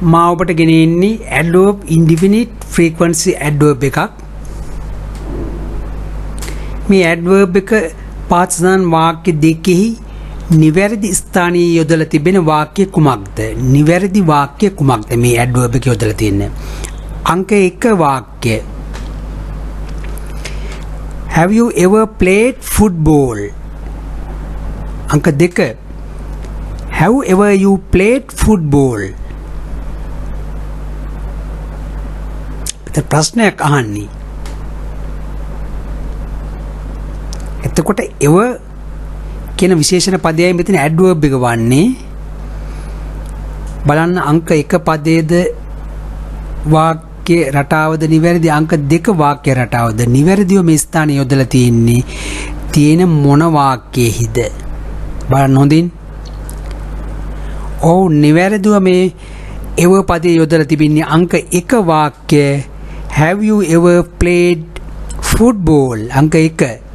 මා ඔබට ගෙනෙන්නේ adverb indefinite frequency adverb එකක්. මේ adverb එක පහත සඳහන් වාක්‍ය දෙකෙහි නිවැරදි ස්ථානයේ යොදලා තිබෙන වාක්‍ය කුමක්ද? නිවැරදි වාක්‍ය කුමක්ද මේ adverb එක යොදලා තියෙන්නේ? අංක 1 වාක්‍ය. Have you ever played football? අංක 2. Have ever you played football? ප්‍රශ්නයක් අහන්නේ. එතකොට ever කියන විශේෂණ පදයයි මෙතන adverb එක වන්නේ. බලන්න අංක 1 පදයේද වාක්‍ය රටාවද නිවැරදි, අංක 2 වාක්‍ය රටාවද නිවැරදිව මේ ස්ථානයේ යොදලා තියෙන මොන වාක්‍යෙහිද බලන්න හොඳින්. ඔව් නිවැරදිව මේ ever පදයේ යොදලා තිබෙන්නේ අංක 1 වාක්‍ය have you ever played football අංක 1.